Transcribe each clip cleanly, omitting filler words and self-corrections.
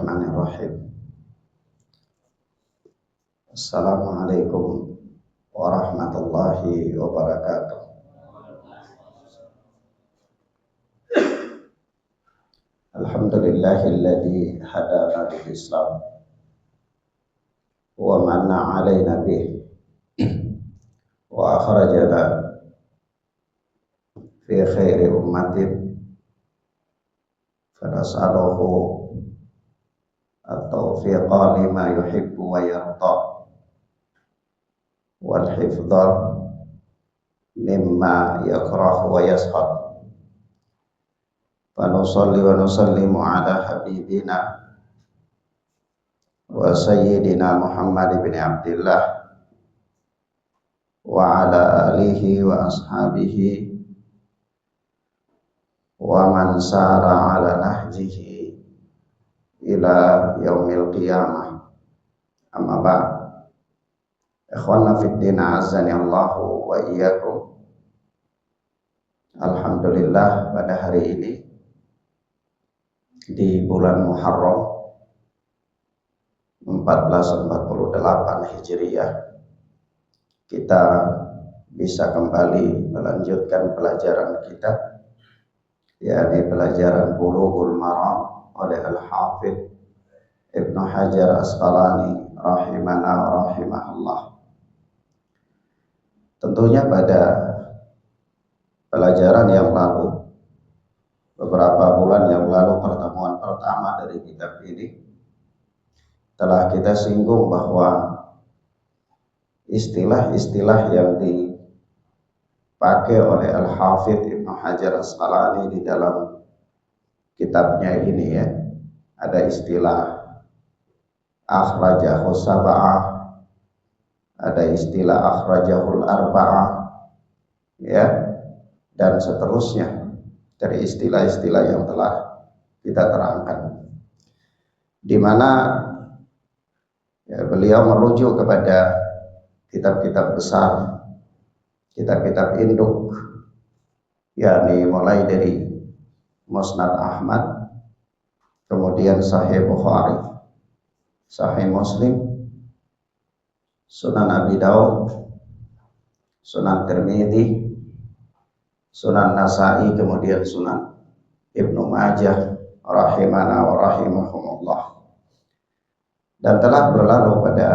Bismillahirrahmanirrahim. Assalamualaikum warahmatullahi wabarakatuh. Alhamdulillahilladzi hadana lil Islam wa manna 'alaina bih wa akhrajana fi khairi ummatin fanas'aluhu at-taufiqa lima yuhibbu wa yarda wal hifdha mimma yakrahu wa yashad. Wa nusalli wa nusallimu ala habibina wa sayyidina Muhammad ibn Abdillah wa ala alihi wa ashabihi wa man sara ala nahjihi ila yaumil qiyamah. Amma ba'd. Ikhwana fid din, azani Allahu wa iyyakum. Alhamdulillah, pada hari ini di bulan Muharram 1448 Hijriah kita bisa kembali melanjutkan pelajaran kita, yakni pelajaran Bulughul Maram oleh Al-Hafidh Ibnu Hajar Asqalani rahimana wa rahimahullah. Tentunya pada pelajaran yang lalu, beberapa bulan yang lalu, pertemuan pertama dari kitab ini, telah kita singgung bahwa istilah-istilah yang dipakai oleh Al-Hafidh Ibnu Hajar Asqalani di dalam kitabnya ini, ya, ada istilah akhrajahu sab'ah, ada istilah akhrajahul arba'ah, ya, dan seterusnya dari istilah-istilah yang telah kita terangkan, di mana ya, beliau merujuk kepada kitab-kitab besar, kitab-kitab induk, yakni mulai dari Musnad Ahmad, kemudian Sahih Bukhari, Sahih Muslim, Sunan Abi Daud, Sunan Tirmidzi, Sunan Nasa'i, kemudian Sunan Ibnu Majah rahimana wa rahimahumullah. Dan telah berlalu pada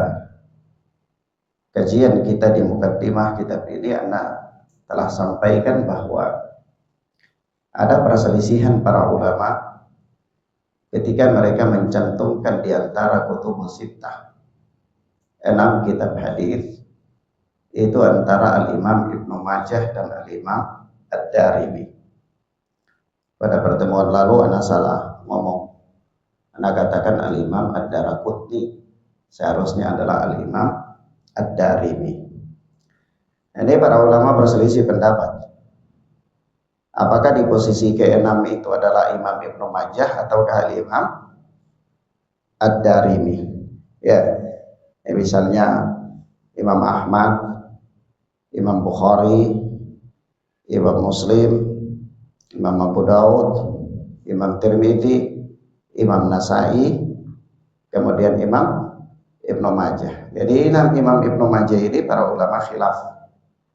kajian kita di mukaddimah kitab ini, ana telah sampaikan bahwa ada perselisihan para ulama ketika mereka mencantumkan di antara kutubus sittah 6 kitab hadis, itu antara Al-Imam Ibnu Majah dan Al-Imam Ad-Darimi. Pada pertemuan lalu ana salah ngomong, ana katakan Al-Imam Ad-Daraqutni, seharusnya adalah Al-Imam Ad-Darimi. Ini para ulama berselisih pendapat, apakah di posisi ke-6 itu adalah Imam Ibnu Majah ataukah Al-Imam Ad-Darimi, ya. Misalnya Imam Ahmad, Imam Bukhari, Imam Muslim, Imam Abu Daud, Imam Tirmidzi, Imam Nasa'i, kemudian Imam Ibnu Majah. Jadi Imam Ibnu Majah ini para ulama khilaf,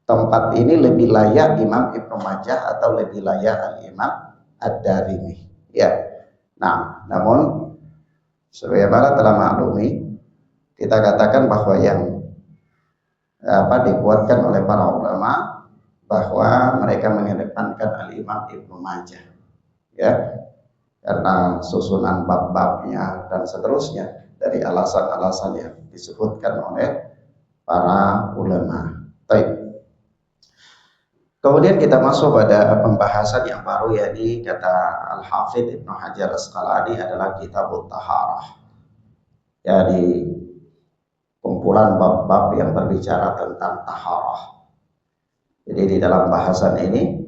tempat ini lebih layak Imam Ibnu Majah atau lebih layak Al-Imam Ad-Darimi, ya. Nah, namun sebagaimana telah maklumi, kita katakan bahwa yang dikuatkan oleh para ulama bahwa mereka mengedepankan Al-Imam Ibnu Majah, ya, karena susunan bab-babnya dan seterusnya dari alasan-alasan yang disebutkan oleh para ulama. Baik. Kemudian kita masuk pada pembahasan yang baru, yakni kata Al-Hafidh Ibnu Hajar Asqalani adalah Kitabut Taharah, jadi kumpulan bab-bab yang berbicara tentang taharah. Jadi di dalam bahasan ini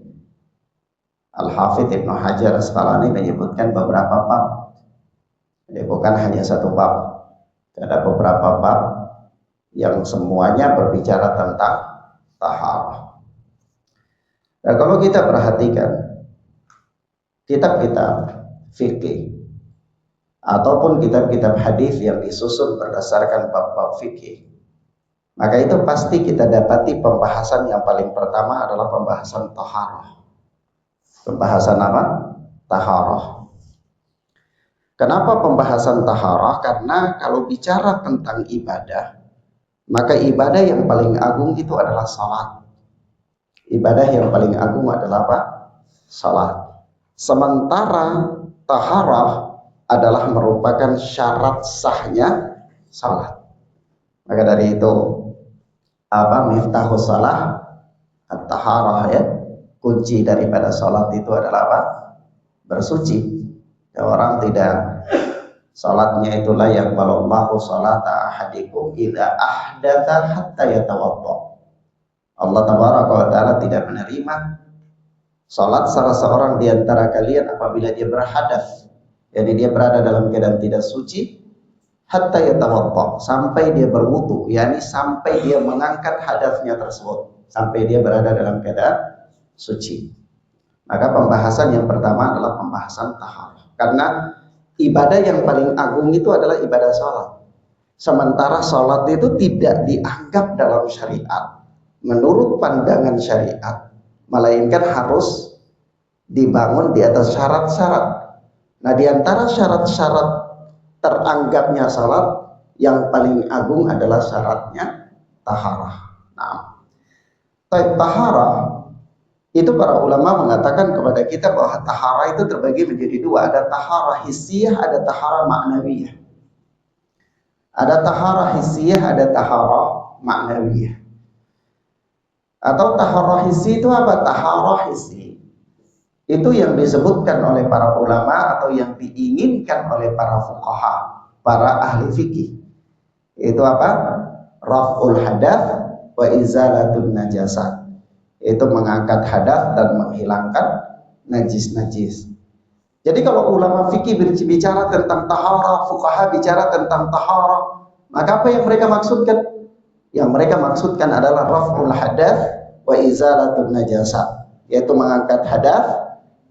Al-Hafidh Ibnu Hajar Asqalani menyebutkan beberapa bab. Jadi bukan hanya satu bab, ada beberapa bab yang semuanya berbicara tentang taharah. Nah, kalau kita perhatikan kitab-kitab fikih ataupun kitab-kitab hadis yang disusun berdasarkan bab-bab fikih, maka itu pasti kita dapati pembahasan yang paling pertama adalah pembahasan taharah. Pembahasan apa? Taharah. Kenapa pembahasan taharah? Karena kalau bicara tentang ibadah, maka ibadah yang paling agung itu adalah salat. Ibadah yang paling agung adalah apa? Salat. Sementara taharah adalah merupakan syarat sahnya salat. Maka dari itu apa miftahus salah at-taharah, ya. Kunci daripada salat itu adalah apa? Bersuci. Ya, orang tidak salatnya itulah yang yaqbalallahu salata ahadikum idza ahdatsa hatta yatawadda. Allah tabaraka wa taala tidak menerima salat salah seorang di antara kalian apabila dia berhadas, jadi dia berada dalam keadaan tidak suci, hatta yatawadda, sampai dia berwudu, yakni sampai dia mengangkat hadasnya tersebut, sampai dia berada dalam keadaan suci. Maka pembahasan yang pertama adalah pembahasan taharah, karena ibadah yang paling agung itu adalah ibadah sholat. Sementara sholat itu tidak dianggap dalam syariat menurut pandangan syariat, melainkan harus dibangun di atas syarat-syarat. Nah, di antara syarat-syarat teranggapnya salat yang paling agung adalah syaratnya taharah. Nah, taharah itu para ulama mengatakan kepada kita bahwa taharah itu terbagi menjadi dua, ada taharah hissiyah, ada taharah ma'nawiyah. Ada taharah hissiyah, ada taharah ma'nawiyah. Atau taharah hissi itu apa? Taharah hissi itu yang disebutkan oleh para ulama atau yang diinginkan oleh para fuqaha, para ahli fikih. Itu apa? Raf'ul hadath wa izalatun najasat. Itu mengangkat hadas dan menghilangkan najis-najis. Jadi kalau ulama fikih bicara tentang taharah, fuqaha bicara tentang taharah, maka apa yang mereka maksudkan? Yang mereka maksudkan adalah raf'ul hadath wa izalatun najasat, yaitu mengangkat hadas,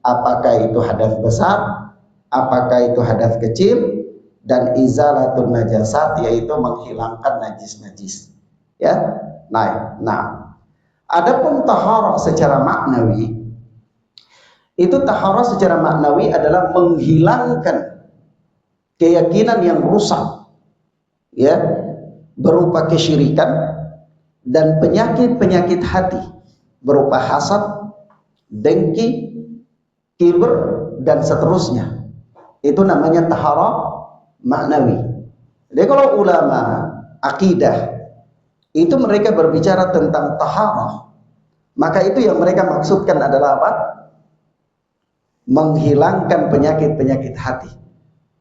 apakah itu hadas besar, apakah itu hadas kecil, dan izalatun najasat, yaitu menghilangkan najis-najis. Ya, nah, adapun taharah secara maknawi, itu taharah secara maknawi adalah menghilangkan keyakinan yang rusak, ya, berupa kesyirikan dan penyakit-penyakit hati berupa hasad, dengki, kibr, dan seterusnya. Itu namanya taharah maknawi. Jadi kalau ulama akidah itu mereka berbicara tentang taharah, maka itu yang mereka maksudkan adalah apa? Menghilangkan penyakit-penyakit hati.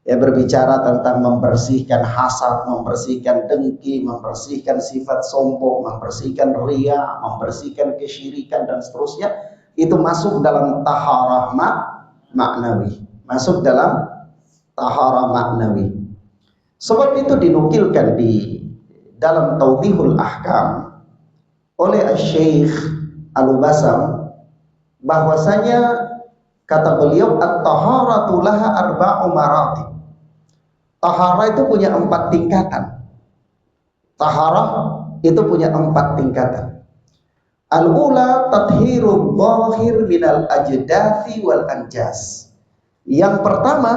Ya, berbicara tentang membersihkan hasad, membersihkan dengki, membersihkan sifat sombong, membersihkan riya, membersihkan kesyirikan dan seterusnya. Itu masuk dalam taharah maknawi, masuk dalam taharah maknawi. Sebab itu dinukilkan di dalam Tawdihul Ahkam oleh Syekh Al-Basam bahwasanya kata beliau at-taharatu laha arba'u maratib. Taharah itu punya 4 tingkatan. Taharah itu punya 4 tingkatan. Al-ula tathhiru dhahir minal ajdathi wal anjas. Yang pertama,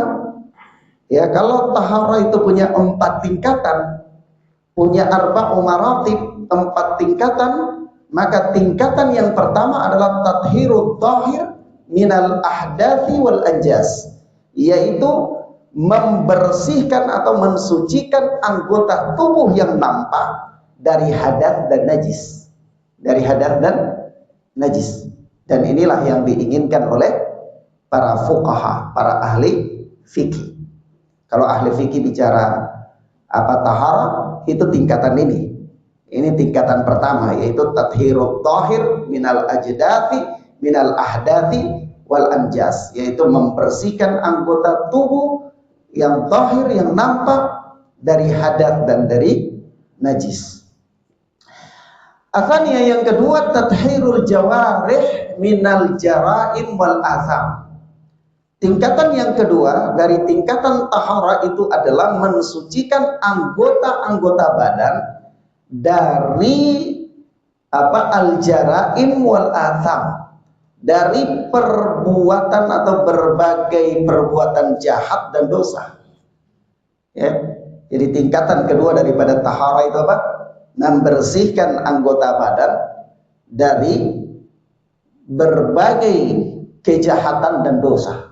ya, kalau taharah itu punya 4 tingkatan, punya arba'u maratib, 4 tingkatan, maka tingkatan yang pertama adalah tathhiru dhahir minal ahdathi wal anjas, yaitu membersihkan atau mensucikan anggota tubuh yang nampak dari hadas dan najis, dari hadas dan najis. Dan inilah yang diinginkan oleh para fuqaha, para ahli fikih. Kalau ahli fikih bicara apa taharah, itu tingkatan ini. Ini tingkatan pertama, yaitu tathhirud dhahir minal ajdathi minal ahdathi wal anjas, yaitu membersihkan anggota tubuh yang zahir, yang nampak dari hadas dan dari najis. Asalnya yang kedua tathhirul jawarih minal jaraim wal atham. Tingkatan yang kedua dari tingkatan tahara itu adalah mensucikan anggota-anggota badan dari al-jaraim wal atham, dari perbuatan atau berbagai perbuatan jahat dan dosa. Ya. Jadi tingkatan kedua daripada tahara itu apa? Membersihkan anggota badan dari berbagai kejahatan dan dosa.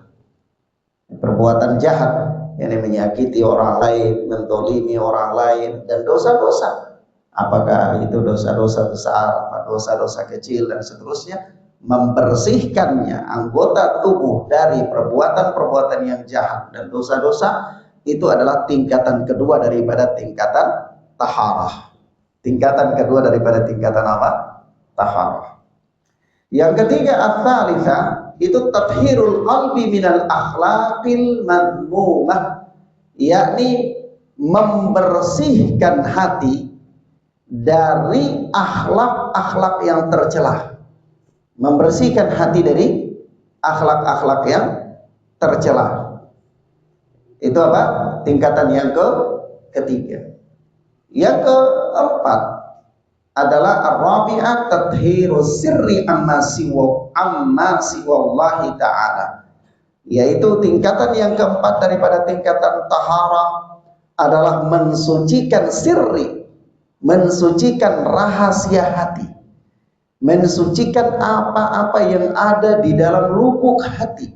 Perbuatan jahat yang menyakiti orang lain, mentolimi orang lain, dan dosa-dosa. Apakah itu dosa-dosa besar, dosa-dosa kecil, dan seterusnya. Membersihkannya anggota tubuh dari perbuatan-perbuatan yang jahat dan dosa-dosa itu adalah tingkatan kedua daripada tingkatan taharah. Tingkatan kedua daripada tingkatan apa? Taharah. Yang ketiga, ats-tsalitsah, itu tathhirul qalbi minal akhlaqil madmumah, yakni membersihkan hati dari akhlak-akhlak yang tercela. Membersihkan hati dari akhlak-akhlak yang tercela. Itu apa? Tingkatan yang ketiga. Yang keempat adalah ar-rabi'ah tathhirus sirri amma siwallahi ta'ala, yaitu tingkatan yang keempat daripada tingkatan taharah adalah mensucikan sirri, mensucikan rahasia hati, mensucikan apa-apa yang ada di dalam lubuk hati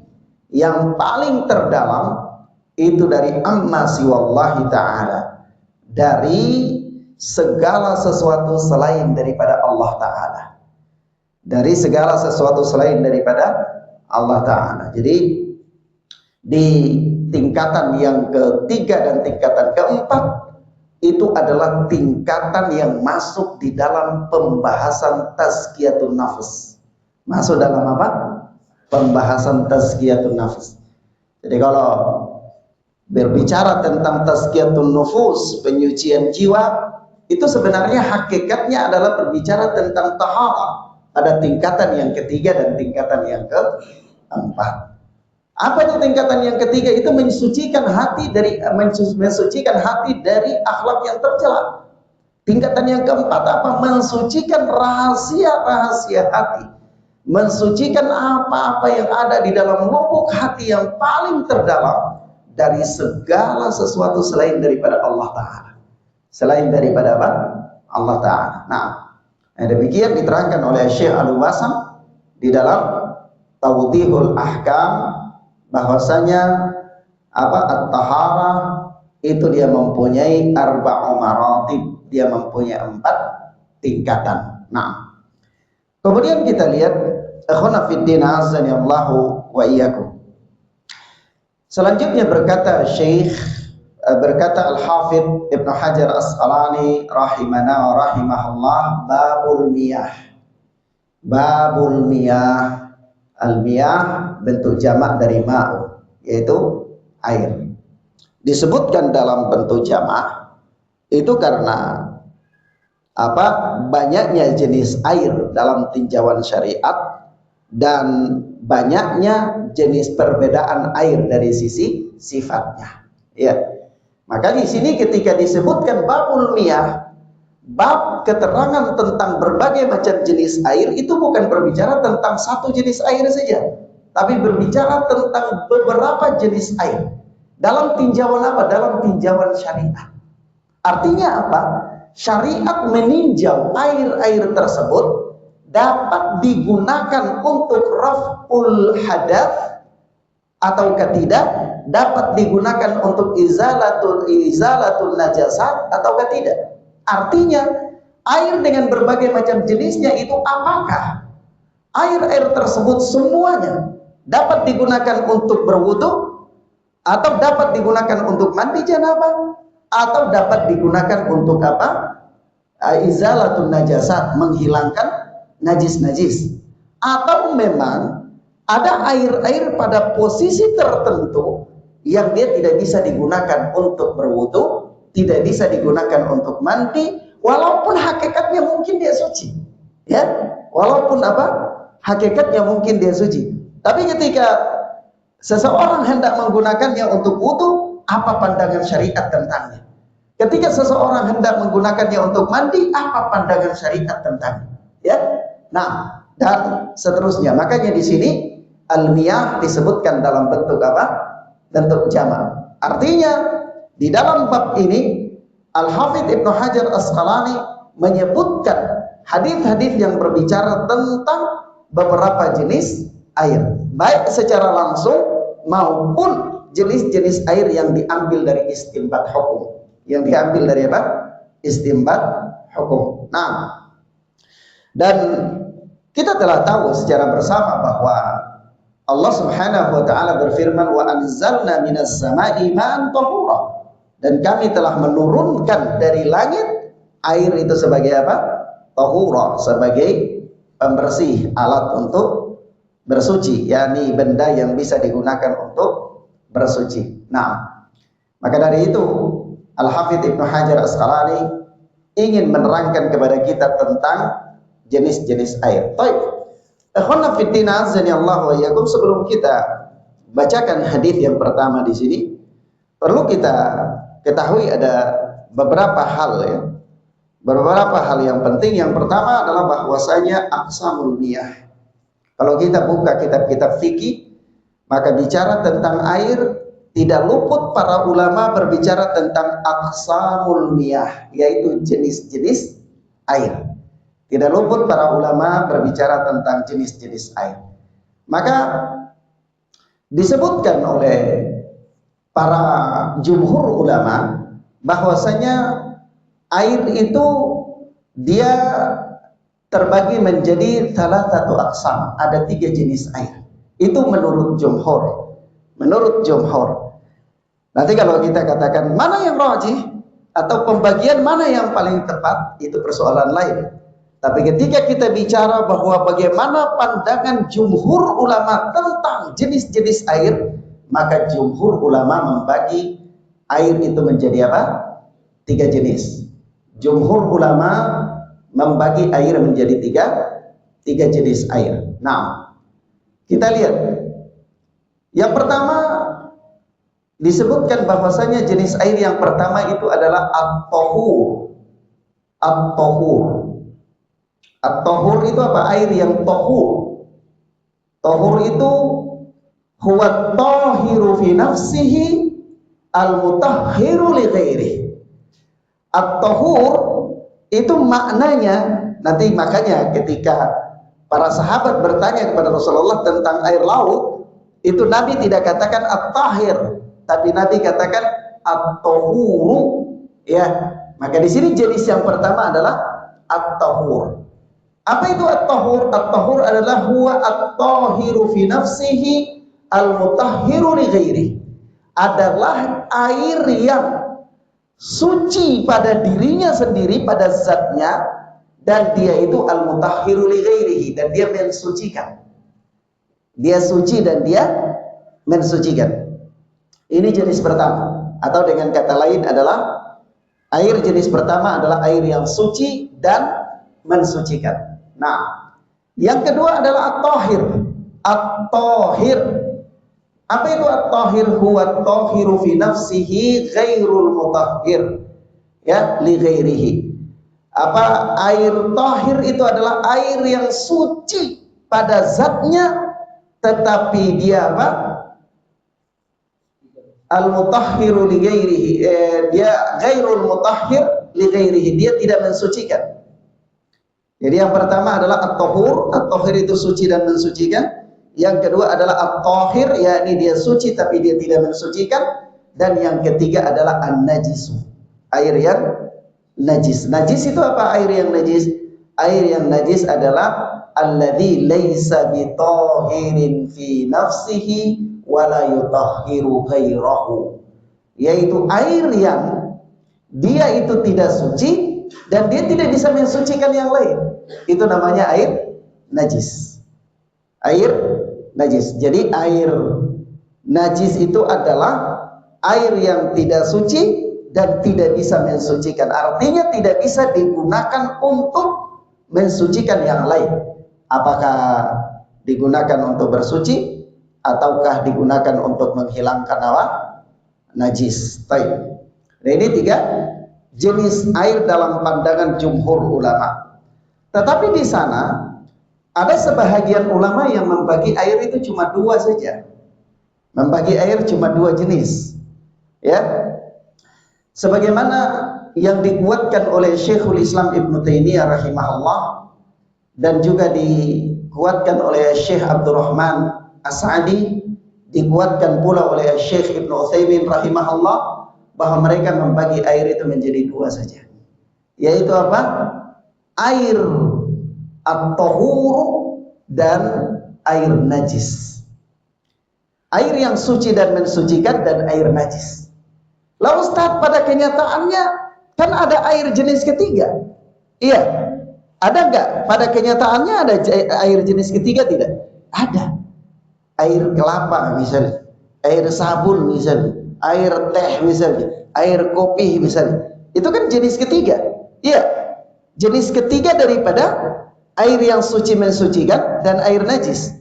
yang paling terdalam, itu dari amma siwallahi ta'ala, dari segala sesuatu selain daripada Allah Ta'ala, dari segala sesuatu selain daripada Allah Ta'ala. Jadi di tingkatan yang ketiga dan tingkatan keempat itu adalah tingkatan yang masuk di dalam pembahasan tazkiyatun nafs. Masuk dalam apa? Pembahasan tazkiyatun nafs. Jadi kalau berbicara tentang tazkiyatun nufus, penyucian jiwa, itu sebenarnya hakikatnya adalah berbicara tentang taharah pada tingkatan yang ketiga dan tingkatan yang keempat. Apa itu tingkatan yang ketiga? Itu mensucikan hati dari akhlak yang tercela. Tingkatan yang keempat apa? Mensucikan rahasia-rahasia hati. Mensucikan apa-apa yang ada di dalam lubuk hati yang paling terdalam dari segala sesuatu selain daripada Allah Ta'ala. Selain daripada apa? Allah Ta'ala. Nah, demikian diterangkan oleh Syekh Al-Wasam di dalam Tawdihul Ahkam, bahwasanya at-taharah itu dia mempunyai arba'u maratib, dia mempunyai 4 tingkatan. Nah, kemudian kita lihat ikhwana fiddin azani Allahu wa iyyakum. Selanjutnya berkata Al-Hafidh Ibnu Hajar Asqalani rahimana wa rahimahullah, babul miyah. Babul miyah, al-miyah bentuk jamak dari ma'u, yaitu air. Disebutkan dalam bentuk jamak itu karena banyaknya jenis air dalam tinjauan syariat dan banyaknya jenis perbedaan air dari sisi sifatnya. Ya. Maka di sini ketika disebutkan babul miyah, bab keterangan tentang berbagai macam jenis air, itu bukan berbicara tentang satu jenis air saja, tapi berbicara tentang beberapa jenis air. Dalam tinjauan apa? Dalam tinjauan syariat. Artinya apa? Syariat meninjau air-air tersebut dapat digunakan untuk raf'ul hadath atau tidak, dapat digunakan untuk izalatul najasat atau tidak. Artinya air dengan berbagai macam jenisnya itu, apakah air-air tersebut semuanya dapat digunakan untuk berwudu, atau dapat digunakan untuk mandi janabah, atau dapat digunakan untuk izalatul najasat, menghilangkan najis-najis, atau memang ada air-air pada posisi tertentu yang dia tidak bisa digunakan untuk berwudu, tidak bisa digunakan untuk mandi, walaupun hakikatnya mungkin dia suci, ya, walaupun hakikatnya mungkin dia suci. Tapi ketika seseorang hendak menggunakannya untuk wudu, apa pandangan syariat tentangnya? Ketika seseorang hendak menggunakannya untuk mandi, apa pandangan syariat tentangnya? Ya, nah, dan seterusnya. Makanya di sini al-miyah disebutkan dalam bentuk apa? Bentuk jamak. Artinya di dalam bab ini Al-Hafidz Ibnu Hajar Asqalani menyebutkan hadis-hadis yang berbicara tentang beberapa jenis air, baik secara langsung maupun jenis-jenis air yang diambil dari istinbat hukum. Yang diambil dari apa? Istinbat hukum. Nah, dan kita telah tahu secara bersama bahwa Allah Subhanahu wa taala berfirman, wa anzalna minas sama'i ma'an tahura, dan kami telah menurunkan dari langit air itu sebagai apa? Tahura, sebagai pembersih, alat untuk bersuci, yakni benda yang bisa digunakan untuk bersuci. Nah, maka dari itu Al-Hafidz Ibnu Hajar Asqalani ingin menerangkan kepada kita tentang jenis-jenis air. Baik, ikhwan fillah azanillahu wa iyyakum, sebelum kita bacakan hadis yang pertama di sini, perlu kita ketahui ada beberapa hal ya. Beberapa hal yang penting. Yang pertama adalah bahwasanya aqsamul miyah. Kalau kita buka kitab-kitab fikih, maka bicara tentang air, tidak luput para ulama berbicara tentang aqsamul miyah, yaitu jenis-jenis air. Tidak luput para ulama berbicara tentang jenis-jenis air. Maka disebutkan oleh para jumhur ulama bahwasanya air itu dia terbagi menjadi salah satu aqsam, ada 3 jenis air. Itu menurut jumhur. Menurut jumhur. Nanti kalau kita katakan mana yang rajih atau pembagian mana yang paling tepat, itu persoalan lain. Tapi ketika kita bicara bahwa bagaimana pandangan jumhur ulama tentang jenis-jenis air, maka jumhur ulama membagi air itu menjadi apa? 3 jenis. Jumhur ulama membagi air menjadi tiga jenis air. Nah, kita lihat. Yang pertama disebutkan bahwasanya jenis air yang pertama itu adalah at-tahur. At-tahur. At-tahur itu apa? Air yang tahur. Tahur itu huwa at-tahiru fi nafsihi al-mutahhiru li ghairihi. At-tahur itu maknanya, nanti makanya ketika para sahabat bertanya kepada Rasulullah tentang air laut, itu Nabi tidak katakan at-tahir, tapi Nabi katakan at-tahuru, ya. Maka di sini jenis yang pertama adalah at-tahur. Apa itu at-tahur? At-tahur adalah huwa at-tahiru fi nafsihi al-mutahhiru li ghairihi. Adalah air yang suci pada dirinya sendiri, pada zatnya, dan dia itu al-mutahhiru li ghairihi, dan dia mensucikan. Dia suci dan dia mensucikan. Ini jenis pertama, atau dengan kata lain adalah air jenis pertama adalah air yang suci dan mensucikan. Nah, yang kedua adalah at-tahir. At-tahir. Apa itu at-tahir? Huwa at-tahiru fi nafsihi ghairul mutahhir, ya, li ghairihi. Apa air tahir itu adalah air yang suci pada zatnya, tetapi dia apa? Al-mutahhiru li ghairihi, dia ghairul mutahhir li ghairihi, dia tidak mensucikan. Jadi yang pertama adalah at-tahur, at-tahir itu suci dan mensucikan. Yang kedua adalah at-tahir, yakni dia suci tapi dia tidak mensucikan. Dan yang ketiga adalah an-najisu, air yang najis. Najis itu apa? Air yang najis. Air yang najis adalah alladzi laisa bitahirin fi nafsihi wala yutahhiru ghairahu, yaitu air yang dia itu tidak suci dan dia tidak bisa mensucikan yang lain. Itu namanya air najis. Air najis. Jadi air najis itu adalah air yang tidak suci dan tidak bisa mensucikan. Artinya tidak bisa digunakan untuk mensucikan yang lain. Apakah digunakan untuk bersuci ataukah digunakan untuk menghilangkan apa? Najis. Baik. Nah, ini 3 jenis air dalam pandangan jumhur ulama. Tetapi di sana ada sebahagian ulama yang membagi air itu cuma 2 saja. Membagi air cuma 2 jenis. Ya. Sebagaimana yang dikuatkan oleh Syekhul Islam Ibnu Taimiyah rahimahullah dan juga dikuatkan oleh Syekh Abdurrahman As-Sa'di, dikuatkan pula oleh Syekh Ibnu Utsaimin rahimahullah, bahwa mereka membagi air itu menjadi 2 saja. Yaitu apa? Air at-tahur dan air najis. Air yang suci dan mensucikan dan air najis. Lah Ustaz, pada kenyataannya kan ada air jenis ketiga. Iya. Ada enggak? Pada kenyataannya ada air jenis ketiga tidak? Ada. Air kelapa misalnya, air sabun misalnya, air teh misalnya, air kopi misalnya. Itu kan jenis ketiga. Iya. Jenis ketiga daripada air yang suci mensucikan dan air najis.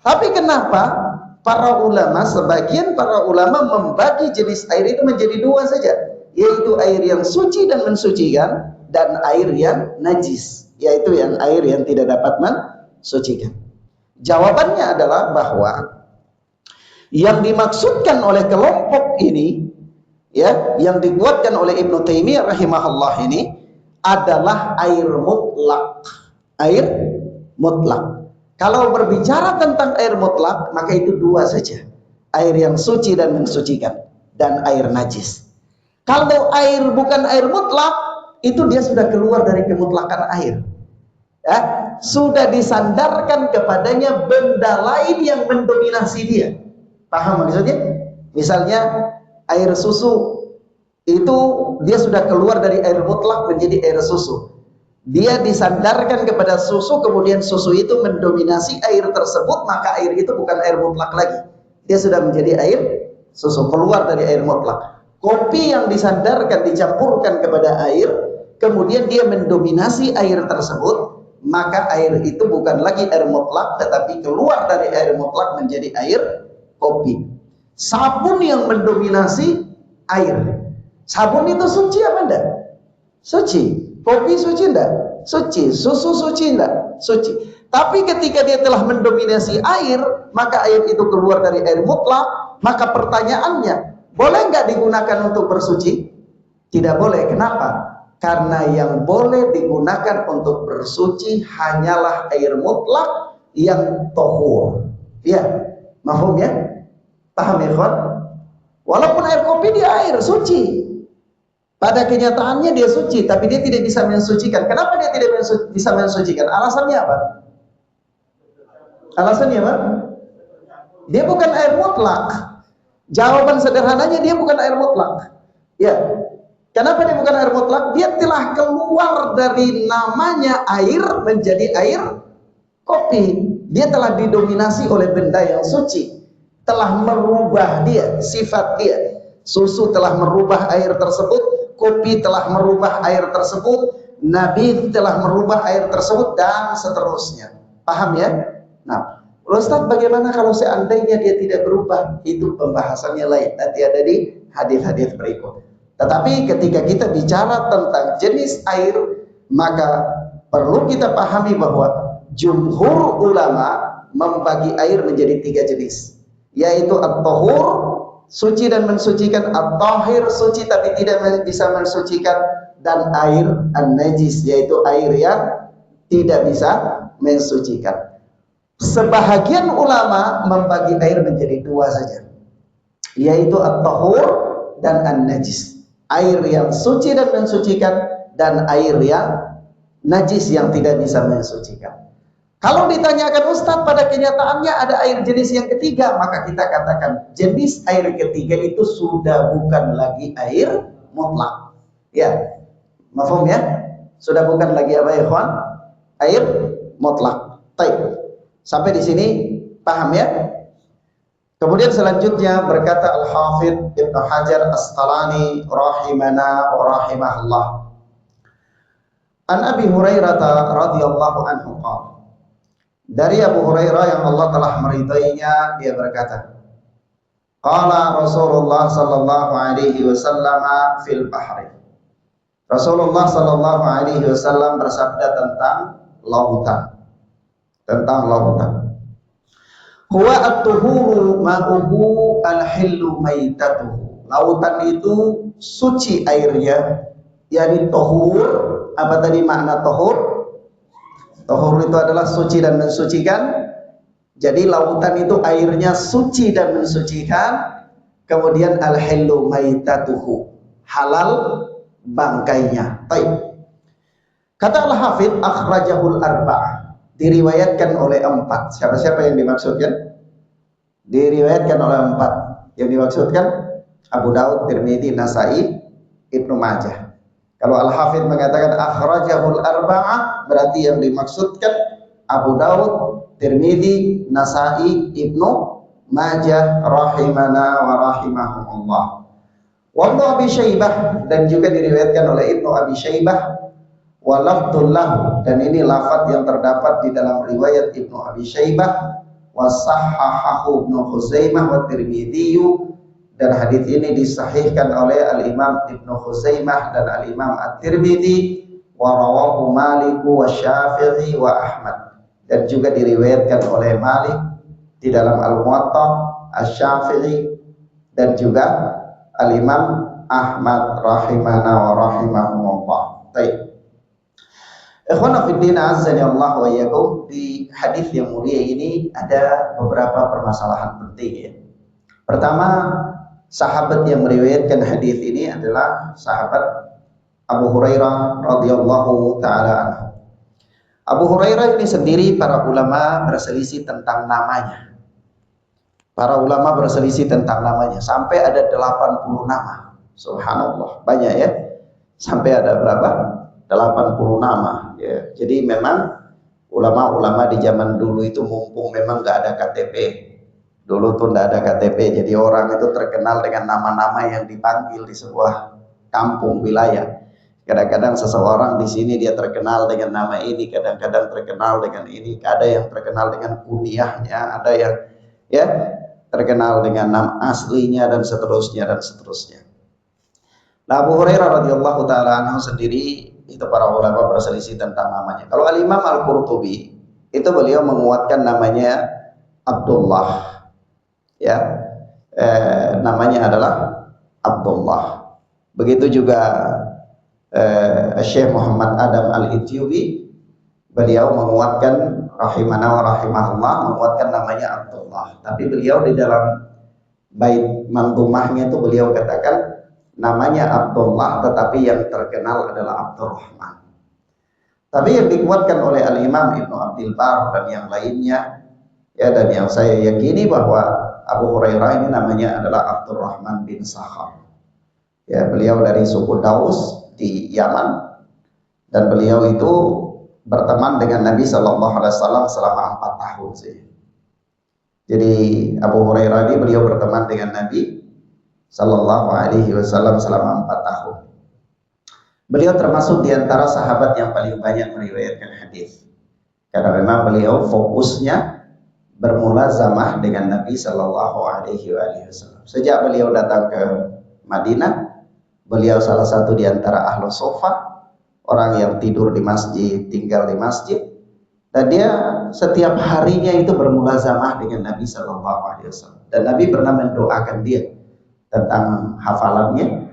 Tapi kenapa para ulama, sebagian para ulama membagi jenis air itu menjadi 2 saja, yaitu air yang suci dan mensucikan dan air yang najis, yaitu yang air yang tidak dapat mensucikan. Jawabannya adalah bahwa yang dimaksudkan oleh kelompok ini, ya, yang dikuatkan oleh Ibnu Taimiyah rahimahullah ini adalah air mutlak. Air mutlak. Kalau berbicara tentang air mutlak, maka itu 2 saja. Air yang suci dan mensucikan dan air najis. Kalau air bukan air mutlak, itu dia sudah keluar dari kemutlakan air. Ya, sudah disandarkan kepadanya benda lain yang mendominasi dia. Paham maksudnya? Misalnya air susu itu dia sudah keluar dari air mutlak menjadi air susu. Dia disandarkan kepada susu, kemudian susu itu mendominasi air tersebut, maka air itu bukan air mutlak lagi. Dia sudah menjadi air susu, keluar dari air mutlak. Kopi yang disandarkan, dicampurkan kepada air, kemudian dia mendominasi air tersebut, maka air itu bukan lagi air mutlak, tetapi keluar dari air mutlak menjadi air kopi. Sabun yang mendominasi air. Sabun itu suci apa enggak? Suci. Kopi suci enggak? Suci. Susu suci enggak? Suci. Tapi ketika dia telah mendominasi air, maka air itu keluar dari air mutlak, maka pertanyaannya, boleh enggak digunakan untuk bersuci? Tidak boleh. Kenapa? Karena yang boleh digunakan untuk bersuci hanyalah air mutlak yang tohur. Ya, mahfum ya? Paham ya, kawan? Walaupun air kopi dia air suci. Pada kenyataannya dia suci, tapi dia tidak bisa mensucikan. Kenapa dia tidak bisa mensucikan? Alasannya apa? Alasannya apa? Dia bukan air mutlak. Jawaban sederhananya dia bukan air mutlak. Ya. Kenapa dia bukan air mutlak? Dia telah keluar dari namanya air menjadi air kopi. Dia telah didominasi oleh benda yang suci. Telah merubah dia, sifat dia. Susu telah merubah air tersebut, kopi telah merubah air tersebut, nabi telah merubah air tersebut, dan seterusnya. Paham ya? Nah, Ustaz, bagaimana kalau seandainya dia tidak berubah? Itu pembahasannya lain, nanti ada di hadis-hadis berikut. Tetapi ketika kita bicara tentang jenis air, maka perlu kita pahami bahwa jumhur ulama membagi air menjadi 3 jenis, yaitu at-tahur, suci dan mensucikan, at-tahir, suci tapi tidak bisa mensucikan, dan air an-najis, yaitu air yang tidak bisa mensucikan. Sebahagian ulama membagi air menjadi 2 saja, yaitu at-tahur dan an-najis. Air yang suci dan mensucikan, dan air yang najis yang tidak bisa mensucikan. Kalau ditanyakan, Ustaz, pada kenyataannya ada air jenis yang ketiga, maka kita katakan jenis air ketiga itu sudah bukan lagi air mutlak. Ya, mafhum ya? Sudah bukan lagi apa ya, ikhwan? Air mutlak. Baik. Sampai di sini paham ya? Kemudian selanjutnya berkata Al-Hafidh Ibnu Hajar Asqalani rahimana wa rahimahullah. An Abi Hurairah radhiyallahu anhu qala, Dari Abu Hurairah yang Allah telah meridainya, dia berkata, qala Rasulullah sallallahu alaihi wasallam fil bahri. Rasulullah sallallahu alaihi wasallam bersabda tentang lautan. Tentang lautan. Huwa at-tuhuru ma'uhu al-hillu maitatuhu. Lautan itu suci airnya, yakni tohur. Apa tadi makna tohur? Tohur itu adalah suci dan mensucikan. Jadi lautan itu airnya suci dan mensucikan. Kemudian al-hillu maitatuhu, halal bangkainya. Baik. Kata Al-Hafidh, akhrajahul arba'ah, diriwayatkan oleh 4. Siapa-siapa yang dimaksudkan? Diriwayatkan oleh 4. Yang dimaksudkan Abu Daud, Tirmidzi, Nasai, Ibnu Majah. Kalau Al-Hafidh mengatakan akhrajahul arba'ah, berarti yang dimaksudkan Abu Daud, Tirmidzi, Nasai, Ibnu Majah rahimana wa rahimahumullah. Wa Ibnu Abi Syaibah, dan juga diriwayatkan oleh Ibnu Abi Syaibah, wa lafdzul lahu, dan ini lafaz yang terdapat di dalam riwayat Ibnu Abi Syaibah, wa sahhahahu Ibnu Khuzaimah wa Tirmidzi, dan hadis ini disahihkan oleh Al-Imam Ibnu Khuzaimah dan Al-Imam At-Tirmidzi, wa rawahu Malik wa Syafi'i wa Ahmad, dan juga diriwayatkan oleh Malik di dalam Al-Muwatta, Asy-Syafi'i, dan juga Al-Imam Ahmad rahimana wa rahimahumullah. Baik. Ikhwana fiddin azzani Allah wa iyyakum, di hadis yang mulia ini ada beberapa permasalahan penting ya. Pertama, sahabat yang meriwayatkan hadis ini adalah sahabat Abu Hurairah radhiyallahu taala anhu. Abu Hurairah ini sendiri para ulama berselisih tentang namanya. Para ulama berselisih tentang namanya sampai ada 80 nama. Subhanallah, banyak ya. Sampai ada berapa? 80 nama ya. Jadi memang ulama-ulama di zaman dulu itu mumpung memang nggak ada KTP. Dulu tuh nggak ada KTP, jadi orang itu terkenal dengan nama-nama yang dipanggil di sebuah kampung wilayah. Kadang-kadang seseorang di sini dia terkenal dengan nama ini, kadang-kadang terkenal dengan ini, ada yang terkenal dengan kunyahnya, ada yang ya terkenal dengan nama aslinya, dan seterusnya dan seterusnya. Nah, Abu Hurairah radhiyallahu taala anhu sendiri itu para ulama berselisih tentang namanya. Kalau Al-Imam Al-Qurtubi itu beliau menguatkan namanya Abdullah. Ya, namanya adalah Abdullah. Begitu juga Syekh Muhammad Adam Al-Ethiopi, beliau menguatkan rahimana wa rahimahullah, menguatkan namanya Abdullah. Tapi beliau di dalam bait manzumahnya itu beliau katakan namanya Abdullah, tetapi yang terkenal adalah Abdurrahman. Tapi yang dikuatkan oleh Al-Imam Ibnu Abdul Bar dan yang lainnya ya, dan yang saya yakini bahwa Abu Hurairah ini namanya adalah Abdurrahman bin Sakhar. Ya, beliau dari suku Daus di Yaman, dan beliau itu berteman dengan Nabi Shallallahu Alaihi Wasallam selama 4 tahun sih. Jadi Abu Hurairah ini beliau berteman dengan Nabi Sallallahu Alaihi Wasallam selama 4 tahun. Beliau termasuk di antara sahabat yang paling banyak meriwayatkan hadis, karena memang beliau fokusnya bermulazamah dengan Nabi Sallallahu Alaihi Wasallam. Sejak beliau datang ke Madinah, beliau salah satu di antara ahlu sofa, orang yang tidur di masjid, tinggal di masjid, dan dia setiap harinya itu bermulazamah dengan Nabi Sallallahu Alaihi Wasallam. Dan Nabi pernah mendoakan dia tentang hafalannya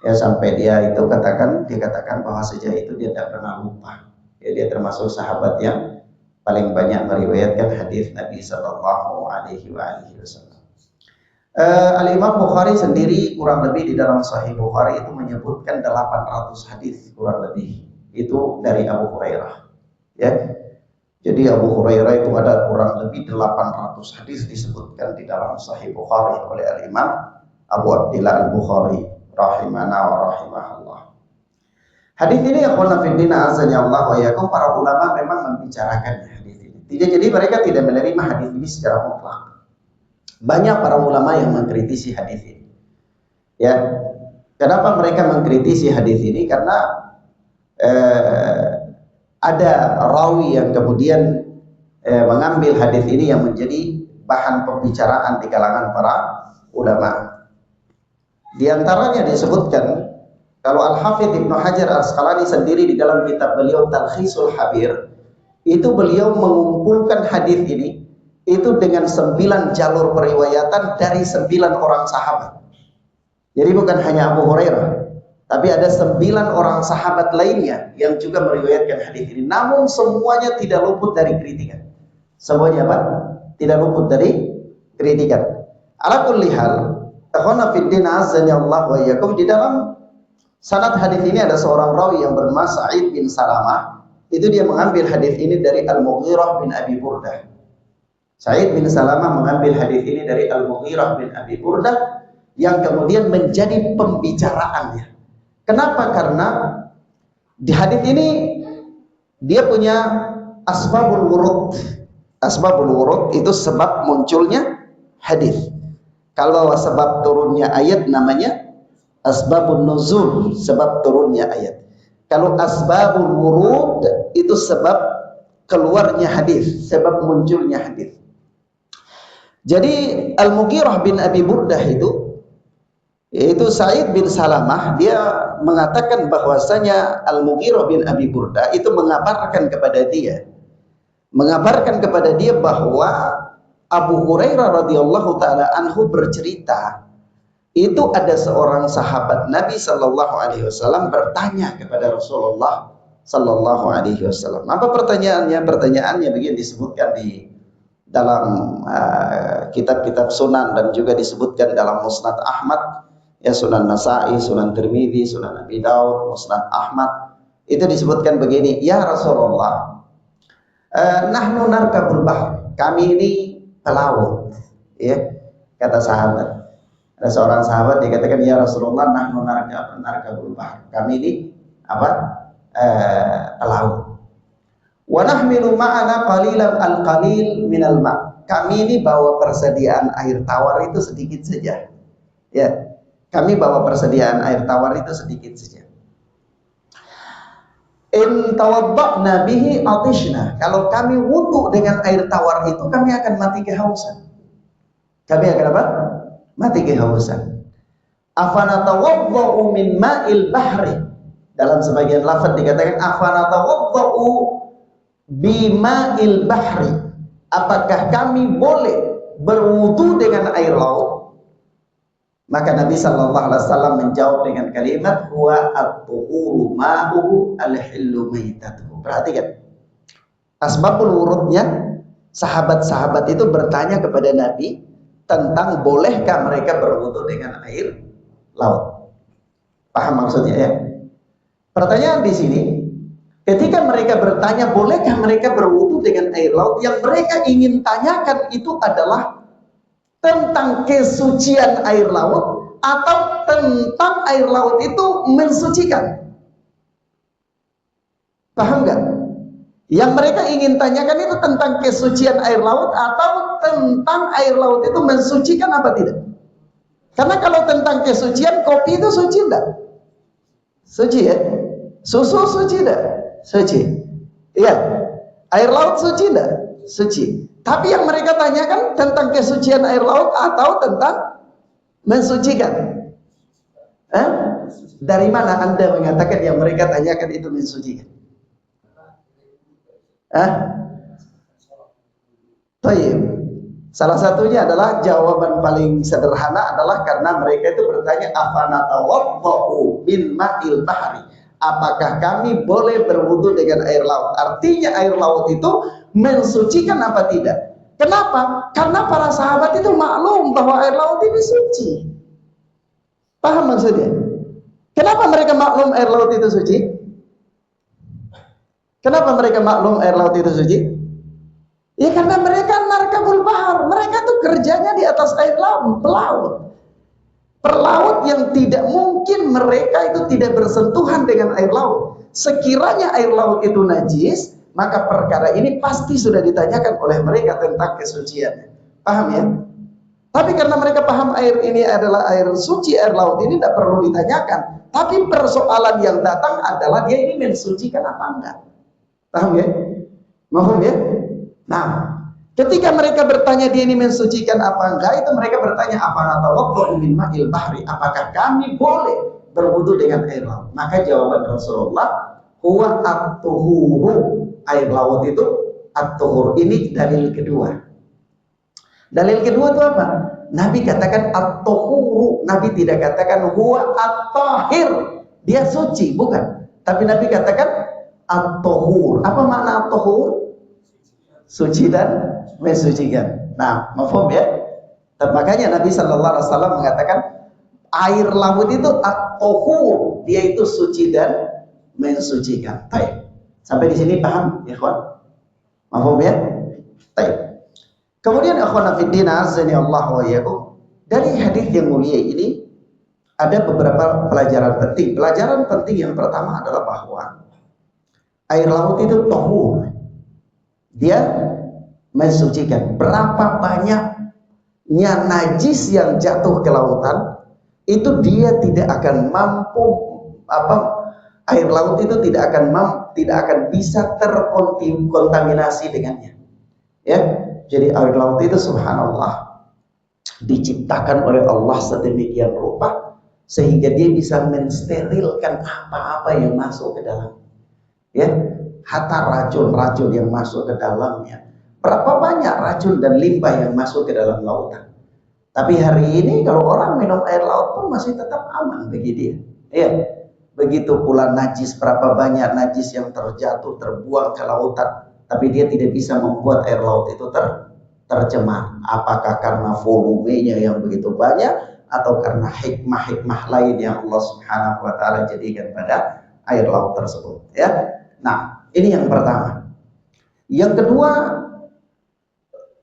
ya, sampai dia katakan bahwa sejak itu dia tidak pernah lupa ya. Dia termasuk sahabat yang paling banyak meriwayatkan hadis Nabi Sallallahu Alaihi Wasallam. Al-Imam Bukhari sendiri kurang lebih di dalam Sahih Bukhari itu menyebutkan 800 hadis kurang lebih itu dari Abu Hurairah ya. Jadi Abu Hurairah itu ada kurang lebih 800 hadis disebutkan di dalam Sahih Bukhari oleh Al-Imam Abu Abdillah Al-Bukhari rahimana wa rahimahullah. Hadis ini ya khona fiddina azza Allah wa yakum, para ulama memang membicarakan hadis ini. Jadi mereka tidak menerima hadis ini secara mutlak. Banyak para ulama yang mengkritisi hadis ini. Ya, kenapa mereka mengkritisi hadis ini? Karena ada rawi yang kemudian mengambil hadis ini yang menjadi bahan pembicaraan di kalangan para ulama. Di antaranya disebutkan, kalau Al-Hafidz Ibnu Hajar Al-Asqalani sendiri di dalam kitab beliau Talkhisul Habir, itu beliau mengumpulkan hadis ini itu dengan 9 jalur periwayatan dari 9 orang sahabat. Jadi bukan hanya Abu Hurairah, tapi ada 9 orang sahabat lainnya yang juga meriwayatkan hadis ini. Namun semuanya tidak luput dari kritikan. Semuanya apa? Tidak luput dari kritikan. Ala kulli hal, akhwana fiddin azani Allah wa iyyakum, di dalam sanad hadis ini ada seorang rawi yang bernama Sa'id bin Salamah. Itu dia mengambil hadis ini dari Al-Mughirah bin Abi Burdah. Sa'id bin Salamah mengambil hadis ini dari Al-Mughirah bin Abi Burdah yang kemudian menjadi pembicaraannya. Kenapa? Karena di hadis ini dia punya asbabul wurud. Asbabul wurud itu sebab munculnya hadis. Kalau sebab turunnya ayat namanya asbabun nuzul, sebab turunnya ayat. Kalau asbabul wurud itu sebab keluarnya hadis, sebab munculnya hadis. Jadi Al-Mughirah bin Abi Burdah itu, yaitu Sa'id bin Salamah, dia mengatakan bahwasanya Al-Mughirah bin Abi Burdah itu mengabarkan kepada dia bahwa Abu Hurairah radhiyallahu taala anhu bercerita, itu ada seorang sahabat Nabi sallallahu alaihi wasallam bertanya kepada Rasulullah sallallahu alaihi wasallam. Apa pertanyaannya? Pertanyaannya begini, disebutkan di dalam kitab-kitab sunan dan juga disebutkan dalam Musnad Ahmad, ya, Sunan Nasa'i, Sunan Tirmidzi, Sunan Abi Daud, Musnad Ahmad. Itu disebutkan begini, ya Rasulullah, nahnu narkabul bahr, kami ini pelaut, ya, kata sahabat. Ada seorang sahabat dikatakan, ya Rasulullah, nahnu narkabul bahr, kami ini apa? Pelaut. Wa nahmilu ma'ana qalilan al-qalil minal ma', kami ini bawa persediaan air tawar itu sedikit saja, ya, kami bawa persediaan air tawar itu sedikit saja. In tawadda'na bihi atishna, kalau kami wudu dengan air tawar itu kami akan mati kehausan. Kami akan apa? Mati kehausan. Afana tawadda'u min ma'il bahri, dalam sebagian lafaz dikatakan afana tawadda'u bima'il bahri, apakah kami boleh berwudu dengan air laut? Maka Nabi sallallahu alaihi wasallam menjawab dengan kalimat huwa at-tuhuru ma'uhu al-hillu maitatuhu. Perhatikan asbabul wurudnya. Sahabat-sahabat itu bertanya kepada Nabi tentang bolehkah mereka berwudu dengan air laut. Paham maksudnya, ya? Pertanyaan di sini, ketika mereka bertanya bolehkah mereka berwudu dengan air laut, yang mereka ingin tanyakan itu adalah tentang kesucian air laut atau tentang air laut itu mensucikan. Paham nggak? Yang mereka ingin tanyakan itu tentang kesucian air laut atau tentang air laut itu mensucikan apa tidak? Karena kalau tentang kesucian, kopi itu suci enggak? Suci, ya? Susu suci enggak? Suci. Iya. Air laut suci enggak? Suci. Tapi yang mereka tanyakan tentang kesucian air laut atau tentang mensucikan. Dari mana Anda mengatakan yang mereka tanyakan itu mensucikan? Baik. Salah satunya adalah jawaban paling sederhana adalah karena mereka itu bertanya afana tawadda'u min ma'il bahri, apakah kami boleh berwudu dengan air laut? Artinya air laut itu mensucikan apa tidak? Kenapa? Karena para sahabat itu maklum bahwa air laut ini suci. Paham maksudnya? Kenapa mereka maklum air laut itu suci? Kenapa mereka maklum air laut itu suci? Ya karena mereka narkabul bahar. Mereka tuh kerjanya di atas air laut, pelaut. Pelaut yang tidak mungkin mereka itu tidak bersentuhan dengan air laut. Sekiranya air laut itu najis, maka perkara ini pasti sudah ditanyakan oleh mereka tentang kesuciannya. Paham, ya? Tapi karena mereka paham air ini adalah air suci, air laut ini tidak perlu ditanyakan. Tapi persoalan yang datang adalah dia ini mensucikan apa enggak. Paham, ya? Mohon, ya? Nah, ketika mereka bertanya dia ini mensucikan apa enggak, itu mereka bertanya apa natawaddu min ma'il bahri, apakah kami boleh berwudu dengan air laut? Maka jawaban Rasulullah, huwa at-tuhuru, air laut itu at-tuhur. Ini dalil kedua. Dalil kedua itu apa? Nabi katakan at-tuhuru, Nabi tidak katakan huwa at-tahir, dia suci, bukan. Tapi Nabi katakan at-tuhur. Apa makna at-tuhur? Suci dan mensucikan. Nah, mafhum ya? Dan makanya Nabi Shallallahu Alaihi Wasallam mengatakan air laut itu at-tahur, dia itu suci dan mensucikan. Baik. Sampai di sini paham, ya kawan? Mafhum ya? Baik. Kemudian akhwana fiddin azani Allah wa iyyakum, dari hadis yang mulia ini ada beberapa pelajaran penting. Pelajaran penting yang pertama adalah bahwa air laut itu tahur. Dia mensucikan. Berapa banyaknya najis yang jatuh ke lautan, itu dia tidak akan mampu, air laut itu tidak akan bisa terkontaminasi dengannya. Ya, jadi air laut itu subhanallah diciptakan oleh Allah sedemikian rupa sehingga dia bisa mensterilkan apa-apa yang masuk ke dalam. Ya, hatta racun-racun yang masuk ke dalamnya. Berapa banyak racun dan limbah yang masuk ke dalam lautan. Tapi hari ini kalau orang minum air laut pun masih tetap aman bagi dia. Ya, begitu pula najis, berapa banyak najis yang terjatuh, terbuang ke lautan. Tapi dia tidak bisa membuat air laut itu tercemar. Apakah karena volumenya yang begitu banyak atau karena hikmah-hikmah lain yang Allah Subhanahu wa taala jadikan pada air laut tersebut, ya. Nah, ini yang pertama. Yang kedua,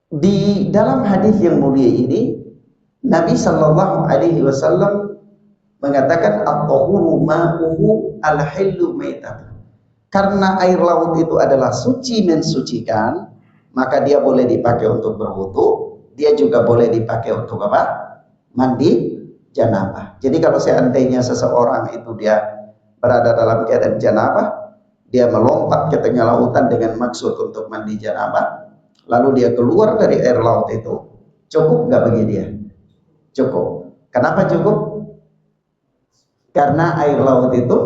di dalam hadis yang mulia ini Nabi Shallallahu Alaihi Wasallam mengatakan at-tahuru ma'uhu al-hillu maitatuh. Karena air laut itu adalah suci mensucikan, maka dia boleh dipakai untuk berwudu, dia juga boleh dipakai untuk apa? Mandi janabah. Jadi kalau seandainya seseorang itu dia berada dalam keadaan janabah, dia melompat ke tengah lautan dengan maksud untuk mandi janabah, lalu dia keluar dari air laut itu, cukup nggak bagi dia? Cukup. Kenapa cukup? Karena air laut itu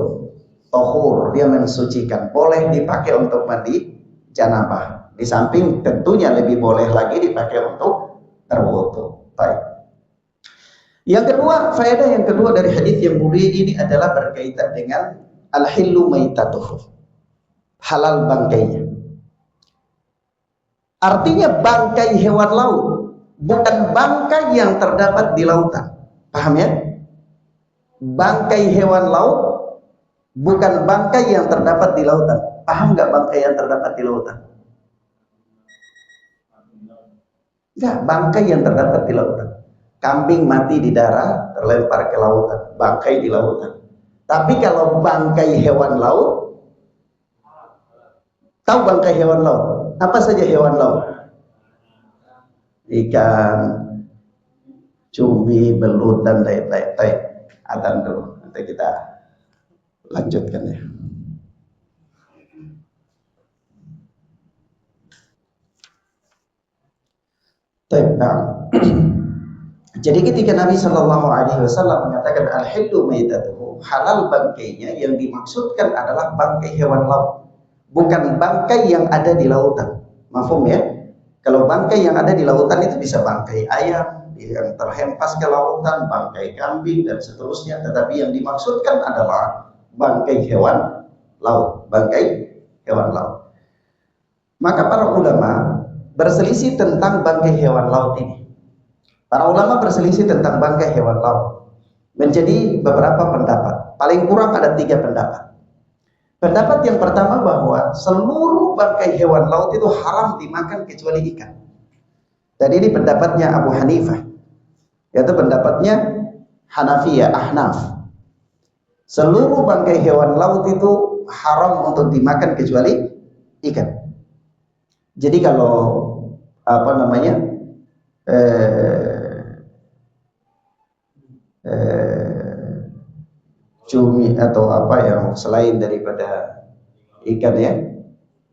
tahur, dia mensucikan, boleh dipakai untuk mandi janabah. Di samping tentunya lebih boleh lagi dipakai untuk berwudu. Baik. Yang kedua, faedah yang kedua dari hadis yang mulia ini adalah berkaitan dengan al-hillu maitatuhu, halal bangkainya. Artinya bangkai hewan laut, bukan bangkai yang terdapat di lautan. Paham ya? Bangkai hewan laut bukan bangkai yang terdapat di lautan. Paham nggak bangkai yang terdapat di lautan? Enggak, bangkai yang terdapat di lautan. Kambing mati di darat, terlempar ke lautan, bangkai di lautan. Tapi kalau bangkai hewan laut, tahu bangkai hewan laut? Apa saja hewan laut? Ikan, cumi, belut, dan lain-lain. Adzan dulu, nanti kita lanjutkan ya. Nah, jadi ketika Nabi Shallallahu Alaihi Wasallam mengatakan al-hillu maitatuhu, halal bangkainya, yang dimaksudkan adalah bangkai hewan laut, bukan bangkai yang ada di lautan. Mafhum ya? Kalau bangkai yang ada di lautan itu bisa bangkai ayam yang terhempas ke lautan, bangkai kambing dan seterusnya. Tetapi yang dimaksudkan adalah bangkai hewan laut, bangkai hewan laut. Maka para ulama berselisih tentang bangkai hewan laut ini. Para ulama berselisih tentang bangkai hewan laut menjadi beberapa pendapat. Paling kurang ada 3 pendapat. Pendapat yang pertama bahwa seluruh bangkai hewan laut itu haram dimakan kecuali ikan. Dan ini pendapatnya Abu Hanifah, yaitu pendapatnya Hanafiyah, Ahnaf. Seluruh bangkai hewan laut itu haram untuk dimakan kecuali ikan. Jadi kalau cumi atau apa yang selain daripada ikan ya.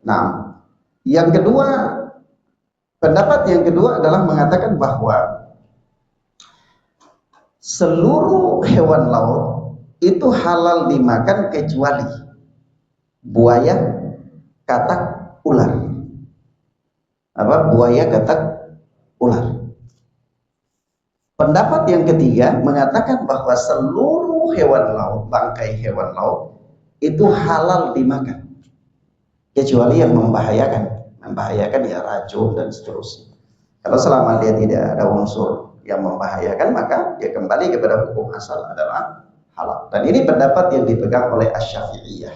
Nah, yang kedua Pendapat yang kedua adalah mengatakan bahwa seluruh hewan laut itu halal dimakan kecuali buaya, katak, ular. Buaya, katak, ular. Pendapat yang ketiga mengatakan bahwa seluruh hewan laut, bangkai hewan laut itu halal dimakan kecuali yang membahayakan ya racun dan seterusnya. Kalau selama dia tidak ada unsur yang membahayakan, maka dia kembali kepada hukum asal adalah halal. Dan ini pendapat yang dipegang oleh Asy-Syafi'iyah.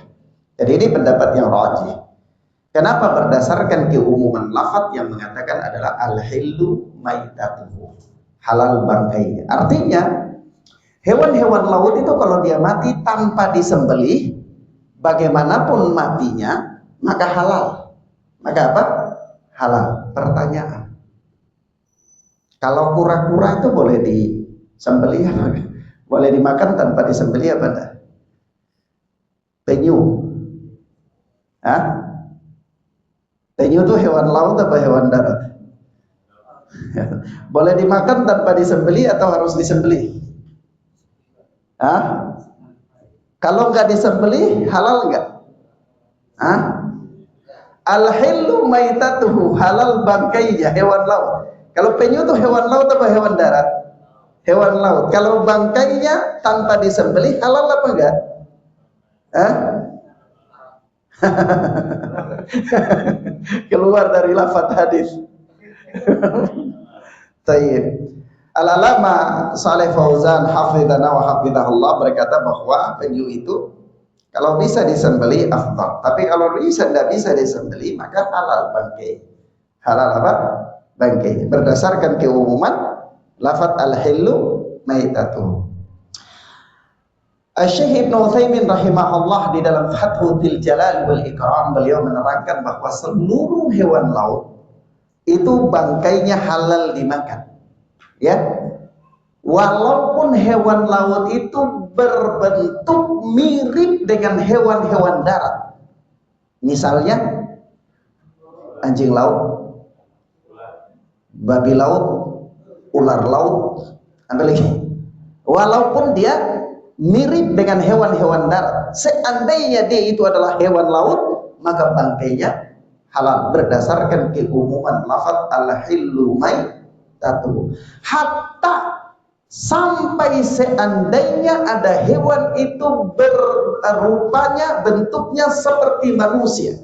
Jadi ini pendapat yang rajih. Kenapa? Berdasarkan keumuman lafaz yang mengatakan adalah al-hillu maitatuhu, halal bangkainya. Artinya hewan-hewan laut itu kalau dia mati tanpa disembelih, bagaimanapun matinya, maka halal. Maka apa? Halal. Pertanyaan, kalau kura-kura itu boleh disembelih apa? Boleh dimakan tanpa disembelih apa enggak? Penyu. Hah? Penyu itu hewan laut apa hewan darat? Boleh dimakan tanpa disembelih atau harus disembelih? Hah? Kalau nggak disembelih halal nggak? Hah? Al-hillu maitatuhu, halal bangkainya hewan laut. Kalau penyu itu hewan laut apa hewan darat? Hewan laut. Kalau bangkainya tanpa disembelih halal apa enggak? Hah? Keluar dari lafaz hadis. Tayyib. Al-Alama Saleh Fauzan hafizana wa hafizahullah berkata bahwa penyu itu kalau bisa disembeli afdal, tapi kalau tidak bisa disembeli maka halal bangkai. Halal apa? Bangkai. Berdasarkan keumuman lafaz al-hillu maitatuh. Syekh Ibnu Utsaimin rahimahullah di dalam Fathul Jalal wal Ikram beliau menerangkan bahwa seluruh hewan laut itu bangkainya halal dimakan. Ya. Walaupun hewan laut itu berbentuk mirip dengan hewan-hewan darat. Misalnya anjing laut, babi laut, ular laut, apa lagi? Walaupun dia mirip dengan hewan-hewan darat, seandainya dia itu adalah hewan laut, maka bangkainya halal berdasarkan keumuman lafaz al-hillu maitatuh. Hatta sampai seandainya ada hewan itu berupanya, bentuknya seperti manusia.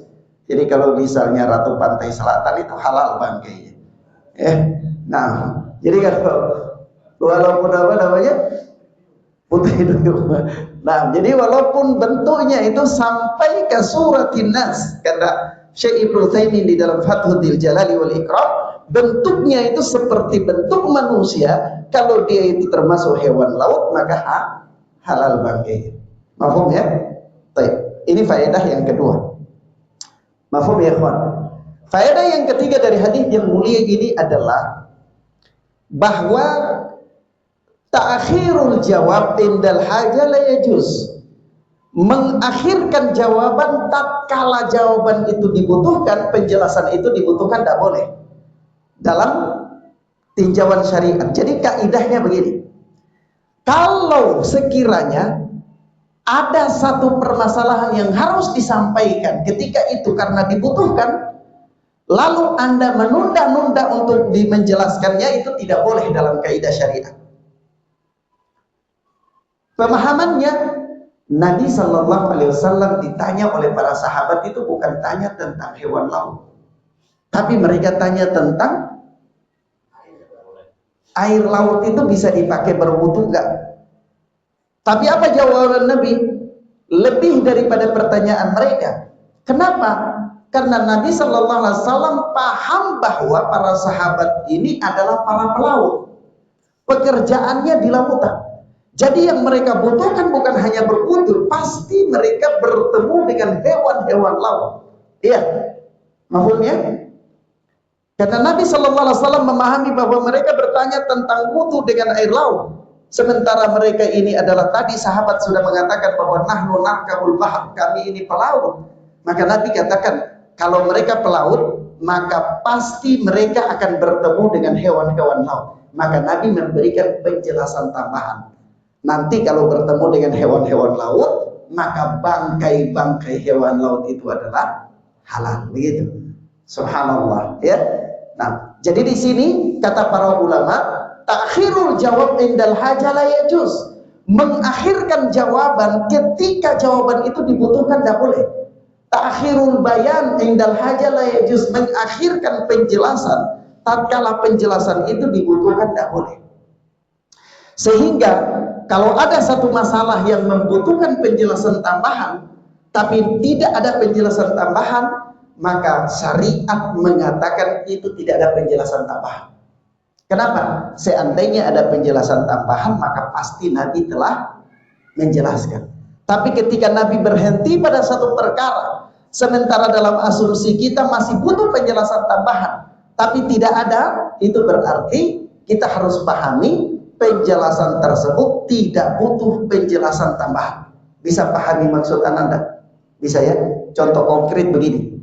Jadi kalau misalnya ratu pantai selatan itu halal bangkainya. Nah, jadi kalau walaupun apa namanya putih itu. Nah, jadi walaupun bentuknya itu sampai ke suratin nas, kata Syekh Ibnu Utsaimin di dalam Fathul Jalali wal Ikram, bentuknya itu seperti bentuk manusia. Kalau dia itu termasuk hewan laut, maka halal bangkai. Mafhum ya? Baik. Ini faedah yang kedua. Mafhum ya, kawan? Faedah yang ketiga dari hadis yang mulia ini adalah bahwa ta'khirul jawab indal haja la yajuz. Mengakhirkan jawaban tatkala jawaban itu dibutuhkan, penjelasan itu dibutuhkan, tidak boleh dalam tinjauan syariat. Jadi kaidahnya begini, kalau sekiranya ada satu permasalahan yang harus disampaikan ketika itu karena dibutuhkan, lalu Anda menunda-nunda untuk menjelaskannya, itu tidak boleh dalam kaidah syariat. Pemahamannya, Nabi Shallallahu Alaihi Wasallam ditanya oleh para sahabat itu bukan tanya tentang hewan laut, tapi mereka tanya tentang air laut itu bisa dipakai berwudu enggak? Tapi apa jawaban Nabi? Lebih daripada pertanyaan mereka. Kenapa? Karena Nabi Shallallahu Alaihi Wasallam paham bahwa para sahabat ini adalah para pelaut, pekerjaannya di lautan. Jadi yang mereka butuhkan bukan hanya berwudu, pasti mereka bertemu dengan hewan-hewan laut. Iya, maksudnya? Karena Nabi Shallallahu Alaihi Wasallam memahami bahwa mereka bertanya tentang wudu dengan air laut, sementara mereka ini adalah, tadi sahabat sudah mengatakan bahwa nahnu narkabul bahr, kami ini pelaut. Maka Nabi katakan, kalau mereka pelaut, maka pasti mereka akan bertemu dengan hewan-hewan laut. Maka Nabi memberikan penjelasan tambahan. Nanti kalau bertemu dengan hewan-hewan laut, maka bangkai-bangkai hewan laut itu adalah halal, begitu. Subhanallah, ya. Nah, jadi di sini kata para ulama, takhirul jawab indal haja la yajuz. Mengakhirkan jawaban ketika jawaban itu dibutuhkan tidak boleh. Takhirul bayan indal haja la yajuz. Mengakhirkan penjelasan tatkala penjelasan itu dibutuhkan tidak boleh. Sehingga kalau ada satu masalah yang membutuhkan penjelasan tambahan tapi tidak ada penjelasan tambahan, maka syariat mengatakan itu tidak ada penjelasan tambahan. Kenapa? Seandainya ada penjelasan tambahan, maka pasti Nabi telah menjelaskan. Tapi ketika Nabi berhenti pada satu perkara, sementara dalam asumsi kita masih butuh penjelasan tambahan, tapi tidak ada, itu berarti kita harus pahami penjelasan tersebut tidak butuh penjelasan tambahan. Bisa pahami maksud Anda? Bisa ya? Contoh konkret begini.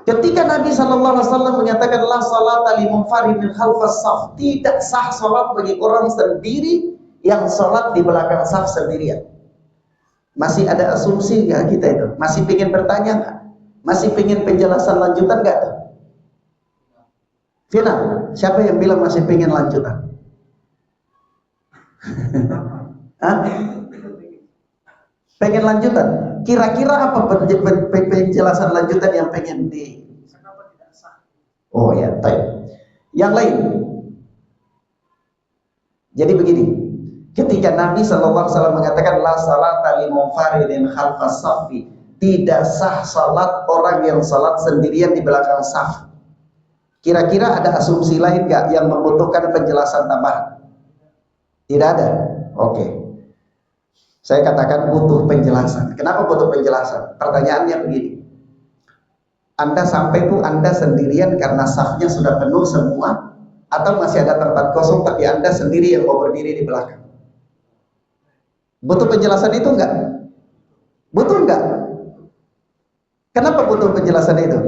Ketika Nabi SAW menyatakan la salata li munfaridin khalfas saf, tidak sah salat bagi orang sendiri yang salat di belakang saf sendirian. Masih ada asumsi nggak kita itu? Masih pengen bertanya nggak? Masih pengen penjelasan lanjutan nggak? Final, siapa yang bilang masih pengen lanjutan? Hah? Pengen lanjutan? Kira-kira apa penjelasan lanjutan yang pengen di? Oh ya, baik. Yang lain. Jadi begini, ketika Nabi SAW mengatakan la salata li munfaridin khalfas safi, tidak sah salat orang yang salat sendirian di belakang saf. Kira-kira ada asumsi lain nggak yang membutuhkan penjelasan tambahan? Tidak ada. Oke. Saya katakan butuh penjelasan. Kenapa butuh penjelasan? Pertanyaannya begini. Anda sampai tuh Anda sendirian karena safnya sudah penuh semua, atau masih ada tempat kosong tapi Anda sendiri yang mau berdiri di belakang? Butuh penjelasan itu enggak? Butuh enggak? Kenapa butuh penjelasan itu?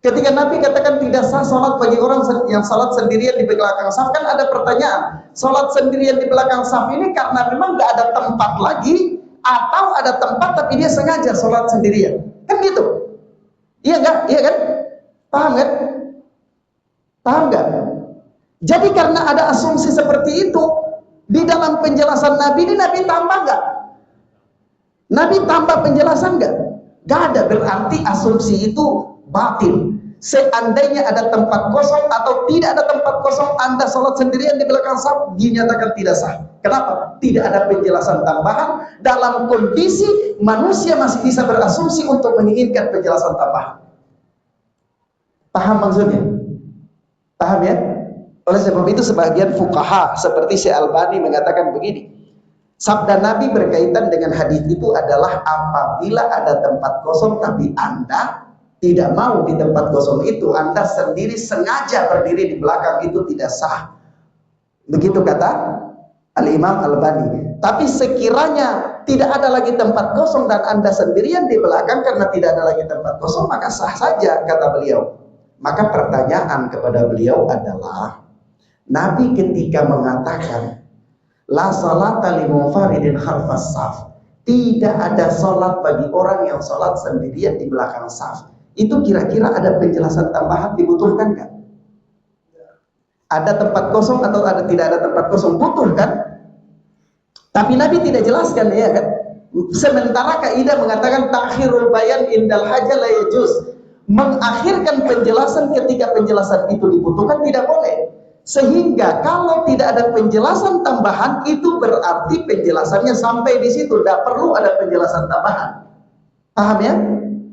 Ketika Nabi katakan tidak sah sholat bagi orang yang sholat sendirian di belakang saf, kan ada pertanyaan, sholat sendirian di belakang saf ini karena memang nggak ada tempat lagi, atau ada tempat tapi dia sengaja sholat sendirian, kan gitu? Iya nggak? Iya kan? Paham kan? Paham nggak? Jadi karena ada asumsi seperti itu, di dalam penjelasan Nabi ini Nabi tambah nggak? Nabi tambah penjelasan nggak? Nggak ada. Berarti asumsi itu batil. Seandainya ada tempat kosong atau tidak ada tempat kosong, Anda sholat sendirian di belakang saf, dinyatakan tidak sah. Kenapa? Tidak ada penjelasan tambahan. Dalam kondisi manusia masih bisa berasumsi untuk menginginkan penjelasan tambahan. Paham maksudnya? Paham ya? Oleh sebab itu sebagian fuqaha seperti Syekh Albani mengatakan begini, sabda Nabi berkaitan dengan hadis itu adalah apabila ada tempat kosong tapi Anda tidak mau di tempat kosong itu, Anda sendiri sengaja berdiri di belakang, itu tidak sah. Begitu kata Al-Imam Al-Albani. Tapi sekiranya tidak ada lagi tempat kosong dan Anda sendirian di belakang karena tidak ada lagi tempat kosong, maka sah saja, kata beliau. Maka pertanyaan kepada beliau adalah, Nabi ketika mengatakan la salata li munfaridin khalfas saf, tidak ada salat bagi orang yang salat sendirian di belakang saf, itu kira-kira ada penjelasan tambahan dibutuhkan nggak? Ada tempat kosong atau tidak ada tempat kosong, butuh kan? Tapi Nabi tidak jelaskan, ya kan? Sementara kaidah mengatakan takhirul bayan indal haja la yajuz, mengakhirkan penjelasan ketika penjelasan itu dibutuhkan tidak boleh. Sehingga kalau tidak ada penjelasan tambahan, itu berarti penjelasannya sampai di situ, tidak perlu ada penjelasan tambahan. Paham ya?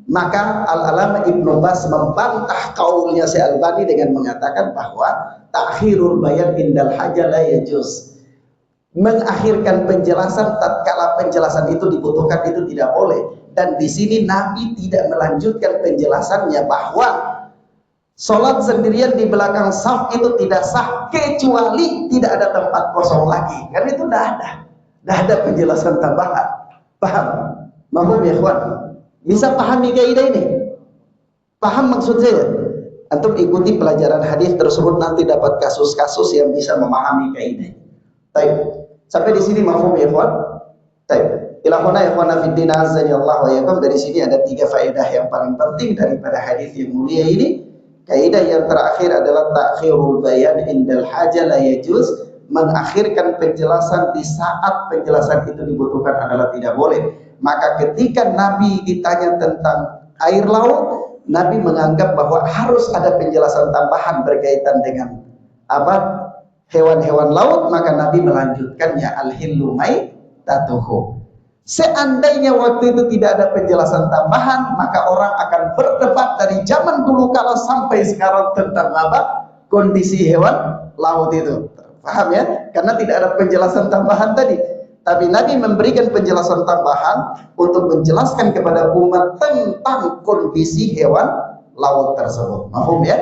Maka Al-Alama Ibnu Baz membantah kaulnya Syekh Albani dengan mengatakan bahwa takhirul bayan indal haja la yajuz, mengakhirkan penjelasan tatkala penjelasan itu dibutuhkan, itu tidak boleh. Dan di sini Nabi tidak melanjutkan penjelasannya bahwa sholat sendirian di belakang saf itu tidak sah kecuali tidak ada tempat kosong lagi. Kan itu tidak ada penjelasan tambahan. Paham? Mahum ya ikhwan? Bisa pahami kaidah ini? Paham maksud saya? Antum ikuti pelajaran hadis tersebut, nanti dapat kasus-kasus yang bisa memahami kaidah. Baik. Sampai di sini mafhum ya, ikhwan? Baik. Ilahuna ikhwana fiddin azza Allah wa yakum. Dari sini ada 3 faedah yang paling penting daripada hadis yang mulia ini. Kaidah yang terakhir adalah ta'khirul bayan indal haja la yajuz. Mengakhirkan penjelasan di saat penjelasan itu dibutuhkan adalah tidak boleh. Maka ketika Nabi ditanya tentang air laut, Nabi menganggap bahwa harus ada penjelasan tambahan berkaitan dengan apa? Hewan-hewan laut, maka Nabi melanjutkannya al-hillu maitatuhu. Seandainya waktu itu tidak ada penjelasan tambahan, maka orang akan berdebat dari zaman dulu kala sampai sekarang tentang apa? Kondisi hewan laut itu. Paham ya? Karena tidak ada penjelasan tambahan tadi. Tapi Nabi memberikan penjelasan tambahan untuk menjelaskan kepada umat tentang kondisi hewan laut tersebut. Paham ya?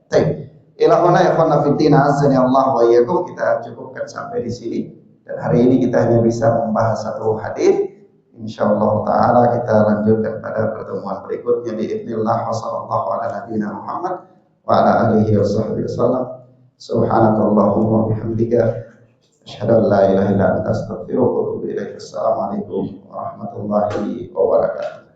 Baik. Ilahuna ikhwana fiddin azza Allah wa iyyakum. Kita cukupkan sampai di sini. Dan hari ini kita hanya bisa membahas satu hadis. Insyaallah taala kita lanjutkan pada pertemuan berikutnya biidznillah. Wassallallahu ala nabiyina Muhammad wa ala alihi washabbihi wasallam. Subhanakallahumma wa bihamdika asyhadu an la ilaha illa anta astaghfiruka wa atubu ilaik. Assalamualaikum warahmatullahi wabarakatuh.